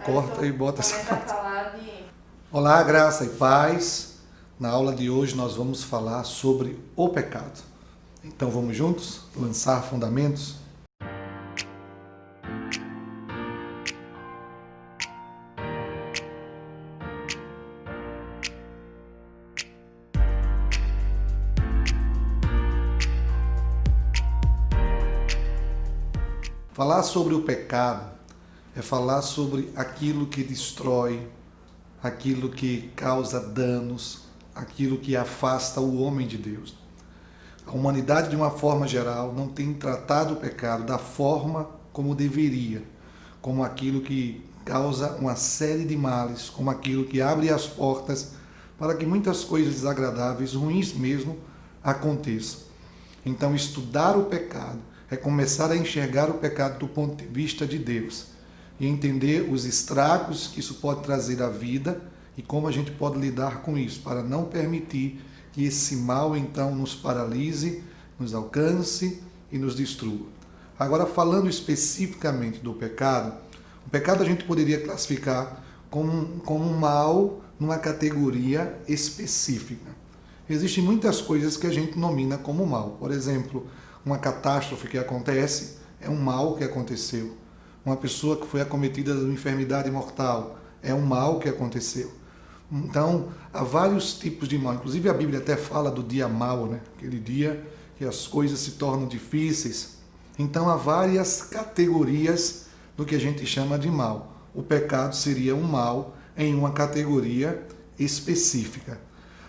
Corta e bota essa Começa a parte. falar de... Olá, graça e paz. Na aula de hoje nós vamos falar sobre o pecado. Então vamos juntos lançar fundamentos? Falar sobre o pecado é falar sobre aquilo que destrói, aquilo que causa danos, aquilo que afasta o homem de Deus. A humanidade, de uma forma geral, não tem tratado o pecado da forma como deveria, como aquilo que causa uma série de males, como aquilo que abre as portas para que muitas coisas desagradáveis, ruins mesmo, aconteçam. Então, estudar o pecado é começar a enxergar o pecado do ponto de vista de Deus e entender os estragos que isso pode trazer à vida e como a gente pode lidar com isso, para não permitir que esse mal então nos paralise, nos alcance e nos destrua. Agora, falando especificamente do pecado, o pecado a gente poderia classificar como um mal numa categoria específica. Existem muitas coisas que a gente nomina como mal. Por exemplo, uma catástrofe que acontece é um mal que aconteceu. Uma pessoa que foi acometida de uma enfermidade mortal é um mal que aconteceu. Então, há vários tipos de mal. Inclusive, a Bíblia até fala do dia mau, né? Aquele dia que as coisas se tornam difíceis. Então, há várias categorias do que a gente chama de mal. O pecado seria um mal em uma categoria específica.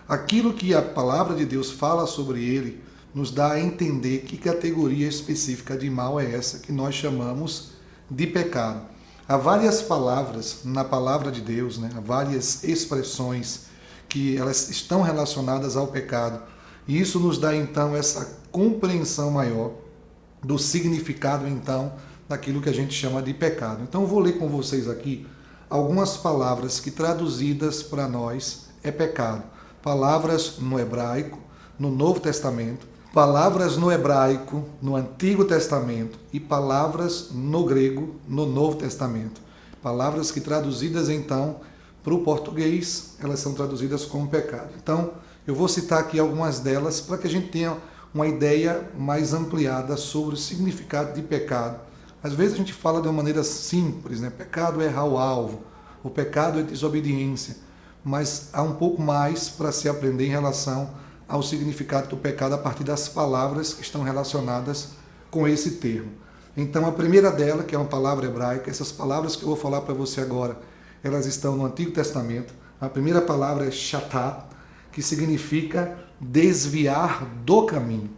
Aquilo que a palavra de Deus fala sobre ele nos dá a entender que categoria específica de mal é essa que nós chamamos de pecado. Há várias palavras na palavra de Deus, né? Há várias expressões que elas estão relacionadas ao pecado. E isso nos dá então essa compreensão maior do significado então daquilo que a gente chama de pecado. Então eu vou ler com vocês aqui algumas palavras que traduzidas para nós é pecado. Palavras no hebraico, no Novo Testamento, palavras no hebraico, no Antigo Testamento e palavras no grego, no Novo Testamento. Palavras que traduzidas então para o português, elas são traduzidas como pecado. Então, eu vou citar aqui algumas delas para que a gente tenha uma ideia mais ampliada sobre o significado de pecado. Às vezes a gente fala de uma maneira simples, né? Pecado é errar o alvo, o pecado é desobediência, mas há um pouco mais para se aprender em relação ao significado do pecado a partir das palavras que estão relacionadas com esse termo. Então, a primeira dela, que é uma palavra hebraica, essas palavras que eu vou falar para você agora, elas estão no Antigo Testamento. A primeira palavra é shatat, que significa desviar do caminho,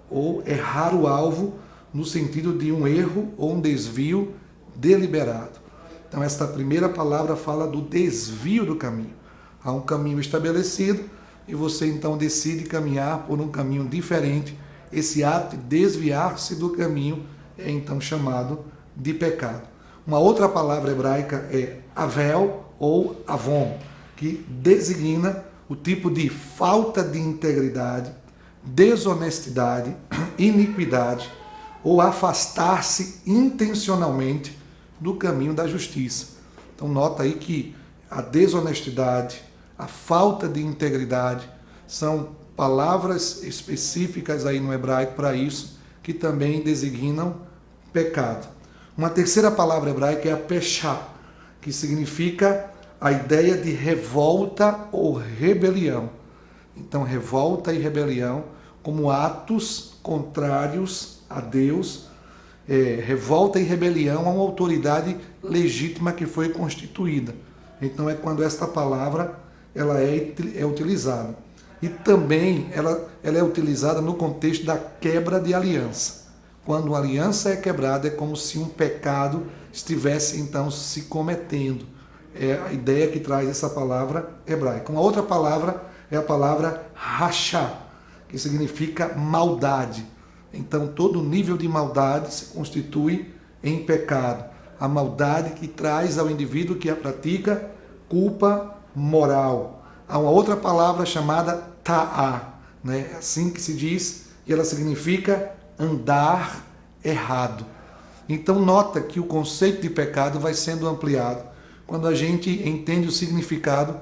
ou errar o alvo no sentido de um erro ou um desvio deliberado. Então, esta primeira palavra fala do desvio do caminho. Há um caminho estabelecido, e você então decide caminhar por um caminho diferente. Esse ato de desviar-se do caminho é então chamado de pecado. Uma outra palavra hebraica é avel ou avon, que designa o tipo de falta de integridade, desonestidade, iniquidade ou afastar-se intencionalmente do caminho da justiça. Então nota aí que a desonestidade, a falta de integridade, são palavras específicas aí no hebraico para isso, que também designam pecado. Uma terceira palavra hebraica é a peshá, que significa a ideia de revolta ou rebelião. Então, revolta e rebelião como atos contrários a Deus, revolta e rebelião a uma autoridade legítima que foi constituída. Então, é quando esta palavra ela é utilizada. E também ela é utilizada no contexto da quebra de aliança. Quando uma aliança é quebrada, é como se um pecado estivesse então se cometendo. É a ideia que traz essa palavra hebraica. Uma outra palavra é a palavra rachá, que significa maldade. Então todo nível de maldade se constitui em pecado. A maldade que traz ao indivíduo que a pratica culpa moral. Há uma outra palavra chamada ta'á, né? É assim que se diz, e ela significa andar errado. Então nota que o conceito de pecado vai sendo ampliado quando a gente entende o significado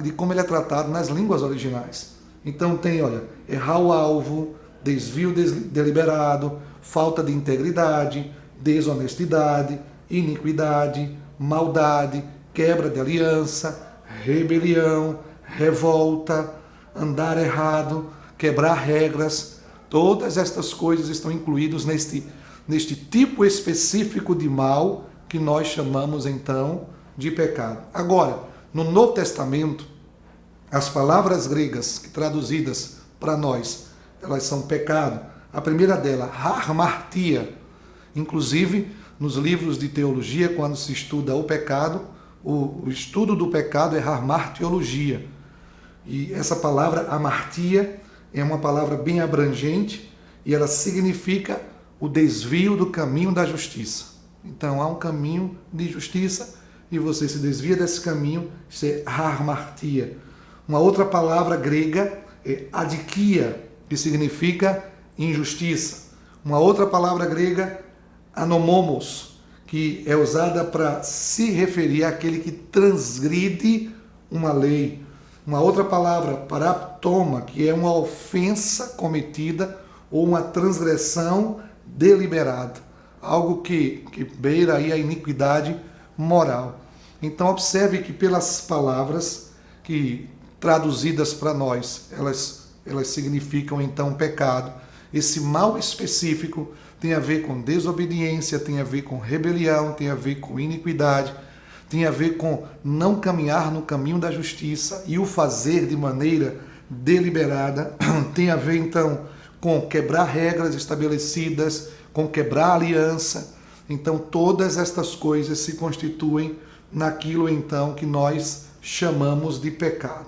de como ele é tratado nas línguas originais. Então tem, olha, errar o alvo, desvio deliberado, falta de integridade, desonestidade, iniquidade, maldade, quebra de aliança, rebelião, revolta, andar errado, quebrar regras. Todas estas coisas estão incluídas neste tipo específico de mal que nós chamamos então de pecado. Agora, no Novo Testamento, as palavras gregas traduzidas para nós, elas são pecado. A primeira dela, hamartia. Inclusive, nos livros de teologia, quando se estuda o pecado, o estudo do pecado é hamartiologia. E essa palavra, hamartia, é uma palavra bem abrangente e ela significa o desvio do caminho da justiça. Então, há um caminho de justiça e você se desvia desse caminho, isso é hamartia. Uma outra palavra grega é adikia, que significa injustiça. Uma outra palavra grega, anomomos, que é usada para se referir àquele que transgride uma lei. Uma outra palavra, paraptoma, que é uma ofensa cometida ou uma transgressão deliberada. Algo que beira aí a iniquidade moral. Então observe que pelas palavras que traduzidas para nós, elas significam então pecado. Esse mal específico tem a ver com desobediência, tem a ver com rebelião, tem a ver com iniquidade, tem a ver com não caminhar no caminho da justiça e o fazer de maneira deliberada, tem a ver então com quebrar regras estabelecidas, com quebrar aliança. Então todas estas coisas se constituem naquilo então que nós chamamos de pecado.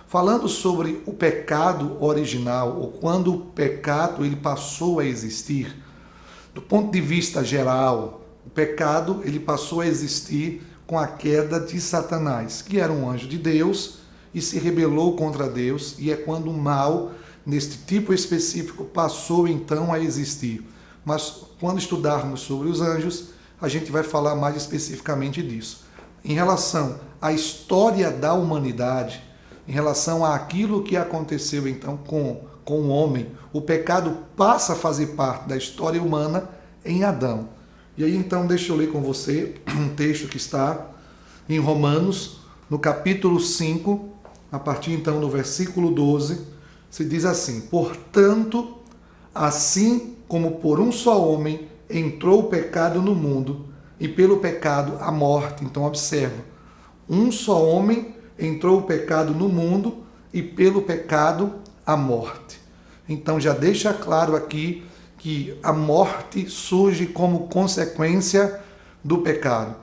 Falando sobre o pecado original, ou quando o pecado ele passou a existir, do ponto de vista geral, o pecado ele passou a existir com a queda de Satanás, que era um anjo de Deus e se rebelou contra Deus, e é quando o mal, neste tipo específico, passou então a existir. Mas quando estudarmos sobre os anjos, a gente vai falar mais especificamente disso. Em relação à história da humanidade, em relação àquilo que aconteceu então com o homem, o pecado passa a fazer parte da história humana em Adão. E aí então deixa eu ler com você um texto que está em Romanos, no capítulo 5, a partir então do versículo 12, se diz assim: portanto, assim como por um só homem entrou o pecado no mundo, e pelo pecado a morte. Então observa, um só homem entrou o pecado no mundo e pelo pecado a morte. Então já deixa claro aqui que a morte surge como consequência do pecado.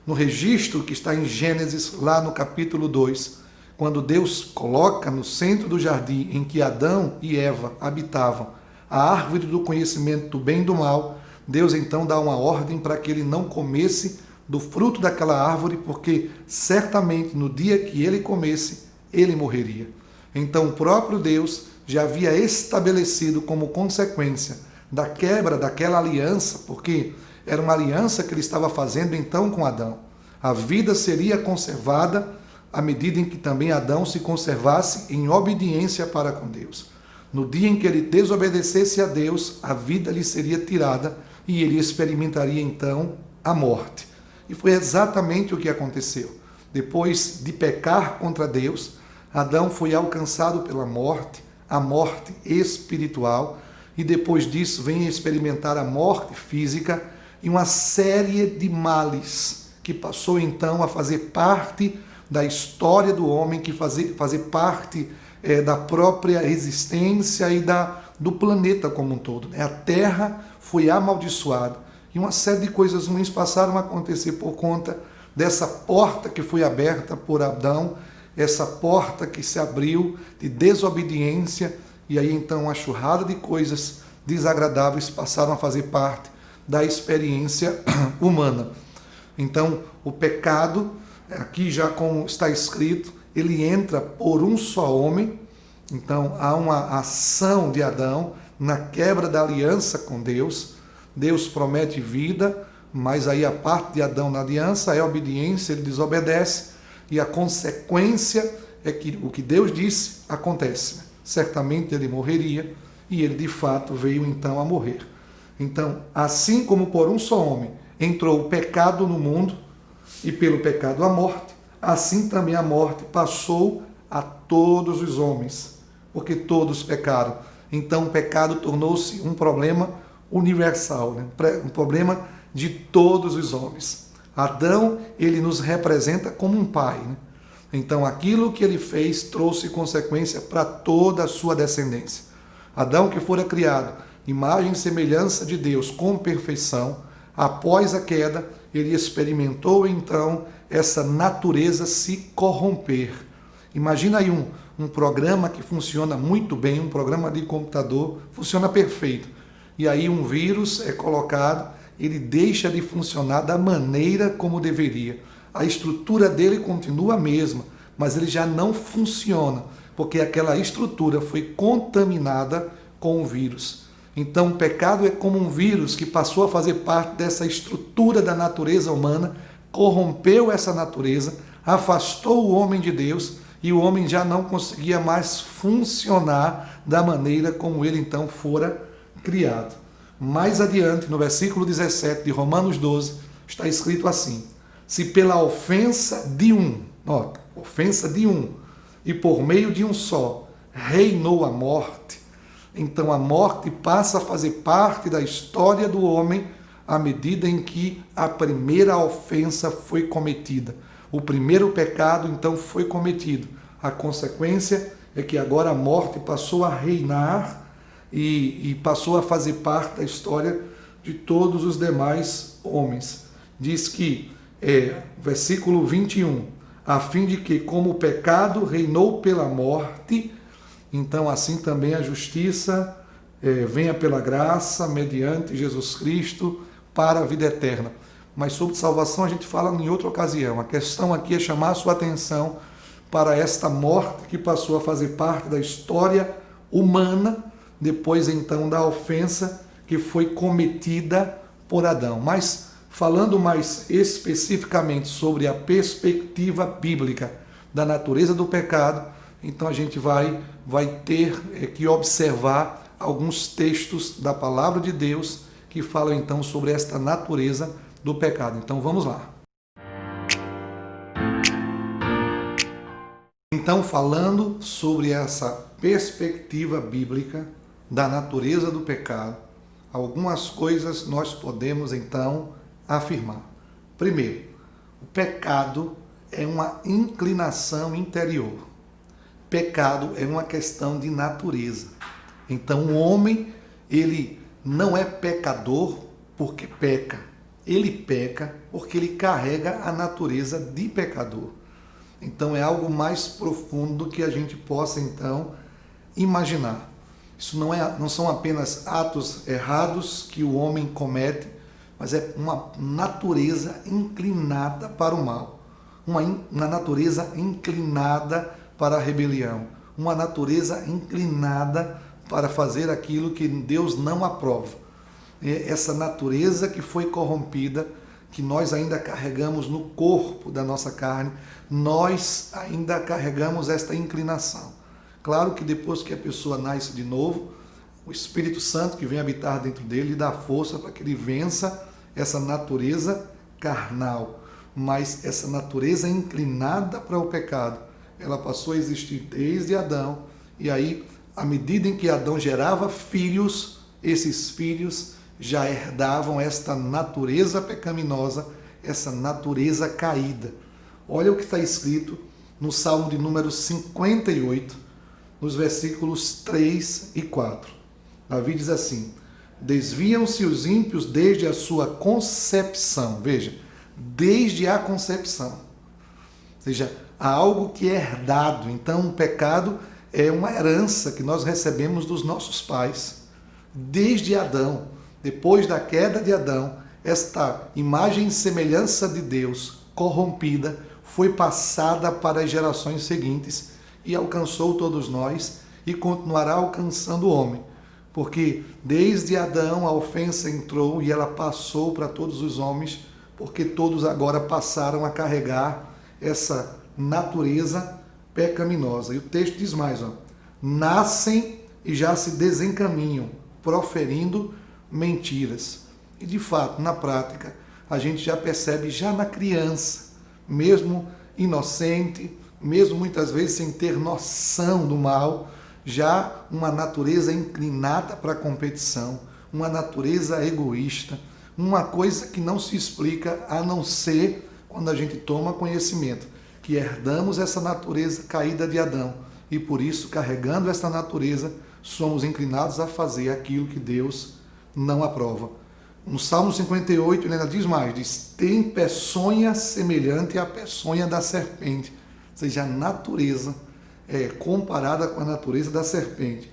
No registro que está em Gênesis, lá no capítulo 2, quando Deus coloca no centro do jardim em que Adão e Eva habitavam a árvore do conhecimento do bem e do mal, Deus então dá uma ordem para que ele não comesse do fruto daquela árvore, porque certamente no dia que ele comesse, ele morreria. Então o próprio Deus já havia estabelecido como consequência da quebra daquela aliança, porque era uma aliança que ele estava fazendo então com Adão. A vida seria conservada à medida em que também Adão se conservasse em obediência para com Deus. No dia em que ele desobedecesse a Deus, a vida lhe seria tirada e ele experimentaria então a morte. E foi exatamente o que aconteceu. Depois de pecar contra Deus, Adão foi alcançado pela morte, a morte espiritual, e depois disso vem experimentar a morte física e uma série de males que passou então a fazer parte da história do homem, que fazer parte da própria existência e do planeta como um todo. A Terra foi amaldiçoada e uma série de coisas ruins passaram a acontecer por conta dessa porta que foi aberta por Adão, essa porta que se abriu de desobediência, e aí então uma churrada de coisas desagradáveis passaram a fazer parte da experiência humana. Então o pecado, aqui já como está escrito, ele entra por um só homem. Então há uma ação de Adão na quebra da aliança com Deus. Deus promete vida, Mas aí a parte de Adão na aliança é obediência, ele desobedece, e a consequência é que o que Deus disse acontece. Certamente ele morreria, e ele de fato veio então a morrer. Então, assim como por um só homem entrou o pecado no mundo, e pelo pecado a morte, assim também a morte passou a todos os homens, porque todos pecaram. Então o pecado tornou-se um problema universal, né? Um problema de todos os homens. Adão, ele nos representa como um pai, né? Então aquilo que ele fez trouxe consequência para toda a sua descendência. Adão, que fora criado imagem e semelhança de Deus com perfeição, após a queda, ele experimentou então essa natureza se corromper. Imagina aí um programa que funciona muito bem, um programa de computador, funciona perfeito. E aí um vírus é colocado, ele deixa de funcionar da maneira como deveria. A estrutura dele continua a mesma, mas ele já não funciona, porque aquela estrutura foi contaminada com o vírus. Então o pecado é como um vírus que passou a fazer parte dessa estrutura da natureza humana, corrompeu essa natureza, afastou o homem de Deus, e o homem já não conseguia mais funcionar da maneira como ele então fora criado. Mais adiante, no versículo 17 de Romanos 12, está escrito assim: se pela ofensa de um, ofensa de um, e por meio de um só, reinou a morte, então a morte passa a fazer parte da história do homem à medida em que a primeira ofensa foi cometida. O primeiro pecado, então, foi cometido. A consequência é que agora a morte passou a reinar e passou a fazer parte da história de todos os demais homens. Diz que, versículo 21, a fim de que, como o pecado reinou pela morte, então assim também a justiça venha pela graça, mediante Jesus Cristo, para a vida eterna. Mas sobre salvação a gente fala em outra ocasião. A questão aqui é chamar a sua atenção para esta morte que passou a fazer parte da história humana, depois então da ofensa que foi cometida por Adão. Mas falando mais especificamente sobre a perspectiva bíblica da natureza do pecado, então a gente vai ter que observar alguns textos da palavra de Deus que falam então sobre esta natureza do pecado. Então vamos lá. Então, falando sobre essa perspectiva bíblica da natureza do pecado, algumas coisas nós podemos então afirmar. Primeiro, o pecado é uma inclinação interior. Pecado é uma questão de natureza. Então o homem, ele não é pecador porque peca. Ele peca porque ele carrega a natureza de pecador. Então é algo mais profundo do que a gente possa então imaginar. Isso não são apenas atos errados que o homem comete, mas é uma natureza inclinada para o mal, uma natureza inclinada para a rebelião, uma natureza inclinada para fazer aquilo que Deus não aprova. Essa natureza que foi corrompida, que nós ainda carregamos no corpo da nossa carne, nós ainda carregamos esta inclinação. Claro que depois que a pessoa nasce de novo, o Espírito Santo que vem habitar dentro dele dá força para que ele vença essa natureza carnal. Mas essa natureza inclinada para o pecado, ela passou a existir desde Adão, e aí, à medida em que Adão gerava filhos, esses filhos já herdavam esta natureza pecaminosa, essa natureza caída. Olha o que está escrito no Salmo de número 58, nos versículos 3 e 4. Davi diz assim: desviam-se os ímpios desde a sua concepção. Veja, desde a concepção. Ou seja, há algo que é herdado. Então, o pecado é uma herança que nós recebemos dos nossos pais. Desde Adão, depois da queda de Adão, esta imagem e semelhança de Deus corrompida foi passada para as gerações seguintes e alcançou todos nós e continuará alcançando o homem. porque desde Adão a ofensa entrou e ela passou para todos os homens, porque todos agora passaram a carregar essa natureza pecaminosa. E o texto diz mais, nascem e já se desencaminham, proferindo mentiras. E de fato, na prática, a gente já percebe já na criança, mesmo inocente, mesmo muitas vezes sem ter noção do mal, já uma natureza inclinada para a competição, uma natureza egoísta, uma coisa que não se explica a não ser quando a gente toma conhecimento, que herdamos essa natureza caída de Adão e por isso, carregando essa natureza, somos inclinados a fazer aquilo que Deus não aprova. No Salmo 58, ele ainda diz mais, diz, tem peçonha semelhante à peçonha da serpente, ou seja, a natureza comparada com a natureza da serpente.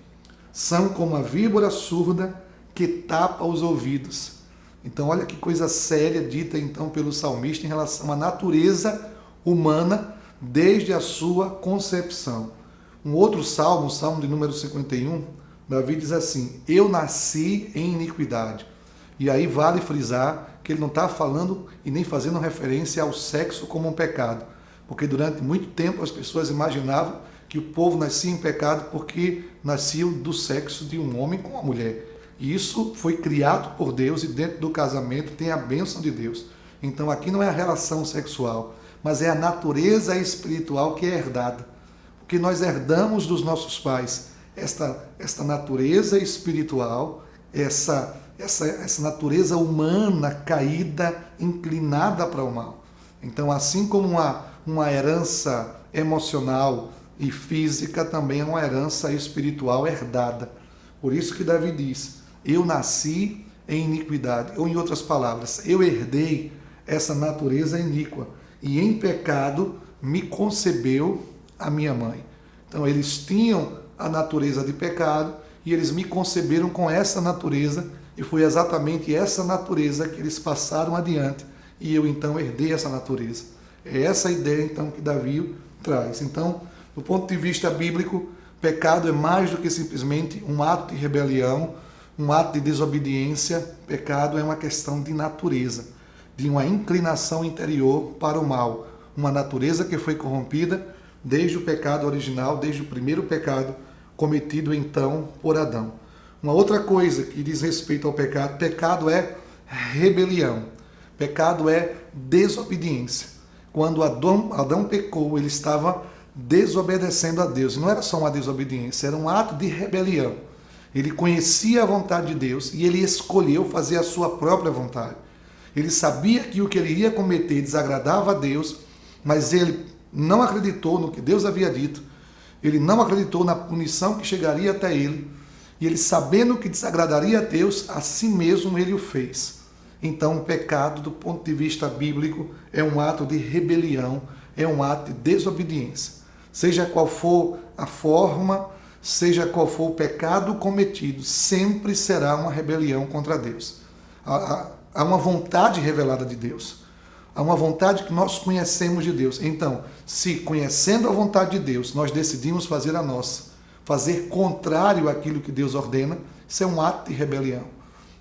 São como a víbora surda que tapa os ouvidos. Então, olha que coisa séria dita então pelo salmista em relação à natureza humana desde a sua concepção. Um outro salmo, o salmo de número 51, Davi diz assim, eu nasci em iniquidade. E aí vale frisar que ele não está falando e nem fazendo referência ao sexo como um pecado, porque durante muito tempo as pessoas imaginavam que o povo nascia em pecado porque nascia do sexo de um homem com uma mulher. E isso foi criado por Deus e dentro do casamento tem a bênção de Deus. Então aqui não é a relação sexual, mas é a natureza espiritual que é herdada. Porque nós herdamos dos nossos pais esta natureza espiritual, essa natureza humana caída, inclinada para o mal. Então, assim como uma herança emocional e física, também é uma herança espiritual herdada. Por isso que Davi diz, eu nasci em iniquidade. Ou, em outras palavras, eu herdei essa natureza iníqua. E em pecado me concebeu a minha mãe. Então, eles tinham a natureza de pecado e eles me conceberam com essa natureza e foi exatamente essa natureza que eles passaram adiante e eu então herdei essa natureza. É essa a ideia então que Davi traz. Então, do ponto de vista bíblico, pecado é mais do que simplesmente um ato de rebelião, um ato de desobediência. Pecado é uma questão de natureza, de uma inclinação interior para o mal, uma natureza que foi corrompida desde o pecado original, desde o primeiro pecado cometido então por Adão. Uma outra coisa que diz respeito ao pecado, pecado é rebelião, pecado é desobediência. Quando Adão pecou, ele estava desobedecendo a Deus. E não era só uma desobediência, era um ato de rebelião. Ele conhecia a vontade de Deus e ele escolheu fazer a sua própria vontade. Ele sabia que o que ele ia cometer desagradava a Deus, mas ele não acreditou no que Deus havia dito, ele não acreditou na punição que chegaria até ele, e ele, sabendo que desagradaria a Deus, assim mesmo ele o fez. Então, o pecado, do ponto de vista bíblico, é um ato de rebelião, é um ato de desobediência. Seja qual for a forma, seja qual for o pecado cometido, sempre será uma rebelião contra Deus. Há uma vontade revelada de Deus. Há uma vontade que nós conhecemos de Deus. Então, se conhecendo a vontade de Deus, nós decidimos fazer a nossa, fazer contrário àquilo que Deus ordena, isso é um ato de rebelião.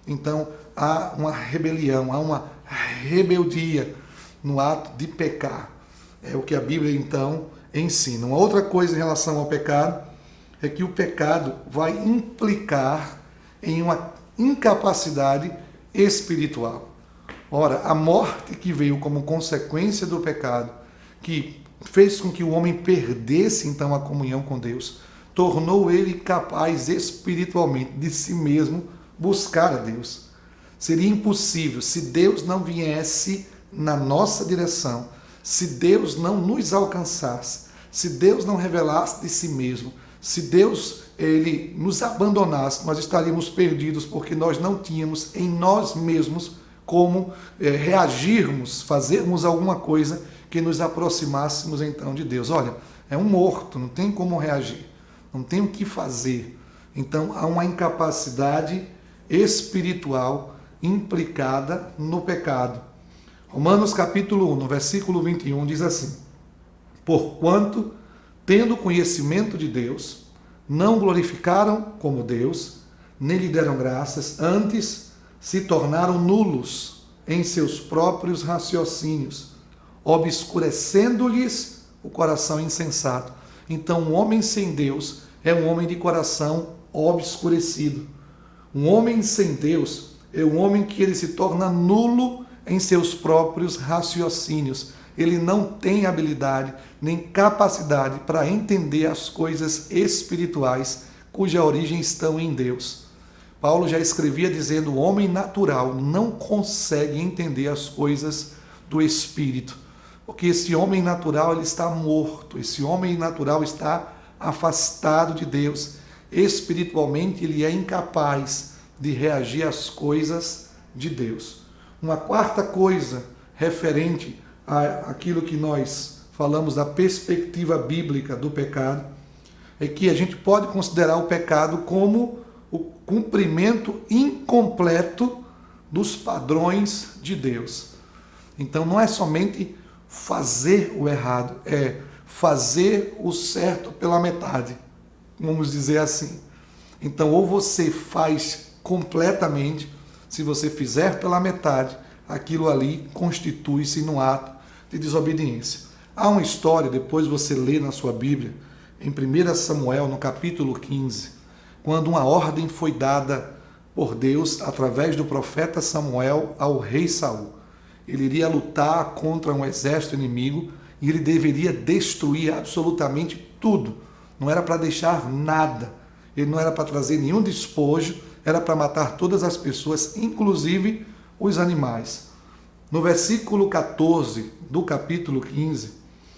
Então, há uma rebelião, há uma rebeldia no ato de pecar. É o que a Bíblia, então, ensina. Uma outra coisa em relação ao pecado é que o pecado vai implicar em uma incapacidade espiritual. Ora, a morte que veio como consequência do pecado, que fez com que o homem perdesse então a comunhão com Deus, tornou ele capaz espiritualmente de si mesmo buscar a Deus. Seria impossível se Deus não viesse na nossa direção, se Deus não nos alcançasse, se Deus não revelasse de si mesmo, se Deus ele nos abandonasse, nós estaríamos perdidos porque nós não tínhamos em nós mesmos como reagirmos, fazermos alguma coisa que nos aproximássemos então de Deus. Olha, é um morto, não tem como reagir, não tem o que fazer. Então há uma incapacidade espiritual implicada no pecado. Romanos capítulo 1, no versículo 21, diz assim: porquanto, tendo conhecimento de Deus, não glorificaram como Deus, nem lhe deram graças, antes se tornaram nulos em seus próprios raciocínios, obscurecendo-lhes o coração insensato. Então, um homem sem Deus é um homem de coração obscurecido. Um homem sem Deus é um homem que ele se torna nulo em seus próprios raciocínios. Ele não tem habilidade nem capacidade para entender as coisas espirituais cuja origem estão em Deus. Paulo já escrevia dizendo: o homem natural não consegue entender as coisas do Espírito, porque esse homem natural ele está morto, esse homem natural está afastado de Deus. Espiritualmente ele é incapaz de reagir às coisas de Deus. Uma quarta coisa referente àquilo que nós falamos da perspectiva bíblica do pecado é que a gente pode considerar o pecado como o cumprimento incompleto dos padrões de Deus. Então não é somente fazer o errado, é fazer o certo pela metade, vamos dizer assim. Então ou você faz completamente, se você fizer pela metade, aquilo ali constitui-se num ato de desobediência. Há uma história, depois você lê na sua Bíblia, em 1 Samuel, no capítulo 15, quando uma ordem foi dada por Deus, através do profeta Samuel, ao rei Saul. Ele iria lutar contra um exército inimigo e ele deveria destruir absolutamente tudo. Não era para deixar nada. Ele não era para trazer nenhum despojo, era para matar todas as pessoas, inclusive os animais. No versículo 14 do capítulo 15,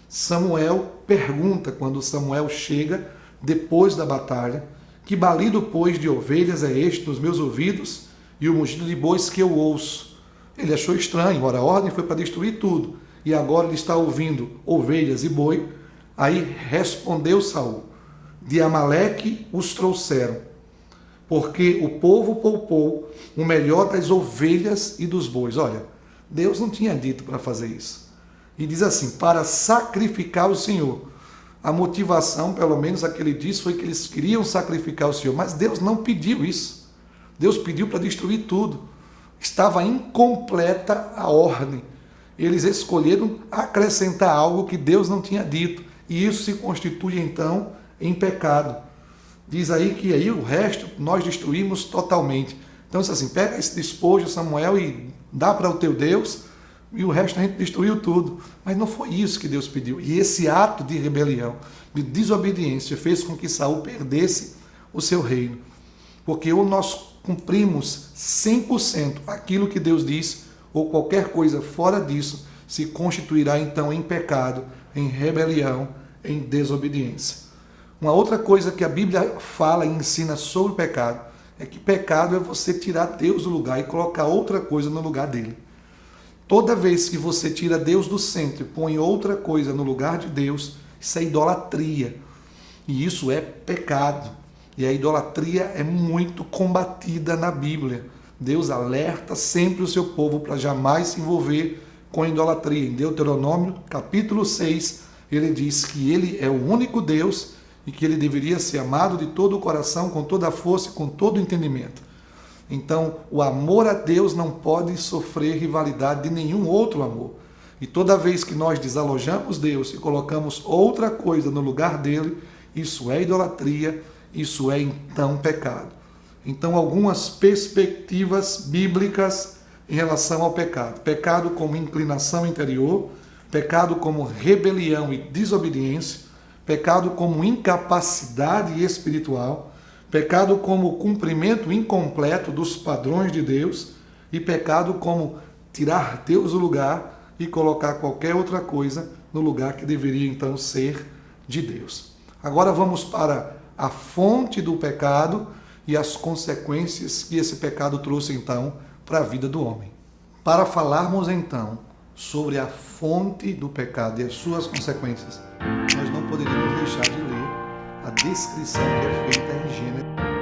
Samuel pergunta, quando Samuel chega, depois da batalha, que balido, pois, de ovelhas é este dos meus ouvidos e o mugido de bois que eu ouço? Ele achou estranho, ora a ordem foi para destruir tudo, e agora ele está ouvindo ovelhas e boi. Aí respondeu Saul: de Amaleque os trouxeram, porque o povo poupou o melhor das ovelhas e dos bois. Olha, Deus não tinha dito para fazer isso. E diz assim: para sacrificar o Senhor. A motivação, pelo menos a que ele disse, foi que eles queriam sacrificar o Senhor, mas Deus não pediu isso. Deus pediu para destruir tudo. Estava incompleta a ordem. Eles escolheram acrescentar algo que Deus não tinha dito, e isso se constitui então em pecado. Diz aí que aí o resto nós destruímos totalmente. Então diz assim: pega esse despojo, Samuel, e dá para o teu Deus, e o resto a gente destruiu tudo. Mas não foi isso que Deus pediu. E esse ato de rebelião, de desobediência, fez com que Saul perdesse o seu reino. Porque ou nós cumprimos 100% aquilo que Deus diz, ou qualquer coisa fora disso se constituirá então em pecado, em rebelião, em desobediência. Uma outra coisa que a Bíblia fala e ensina sobre o pecado é que pecado é você tirar Deus do lugar e colocar outra coisa no lugar dele. Toda vez que você tira Deus do centro e põe outra coisa no lugar de Deus, isso é idolatria. E isso é pecado. E a idolatria é muito combatida na Bíblia. Deus alerta sempre o seu povo para jamais se envolver com a idolatria. Em Deuteronômio, capítulo 6, ele diz que ele é o único Deus e que ele deveria ser amado de todo o coração, com toda a força e com todo o entendimento. Então, o amor a Deus não pode sofrer rivalidade de nenhum outro amor. E toda vez que nós desalojamos Deus e colocamos outra coisa no lugar dele, isso é idolatria, isso é então pecado. Então, algumas perspectivas bíblicas em relação ao pecado. Pecado como inclinação interior, pecado como rebelião e desobediência, pecado como incapacidade espiritual, pecado como cumprimento incompleto dos padrões de Deus e pecado como tirar Deus do lugar e colocar qualquer outra coisa no lugar que deveria então ser de Deus. Agora vamos para a fonte do pecado e as consequências que esse pecado trouxe então para a vida do homem. Para falarmos então sobre a fonte do pecado e as suas consequências, nós não poderíamos deixar de ler a descrição que é feita em Gênesis.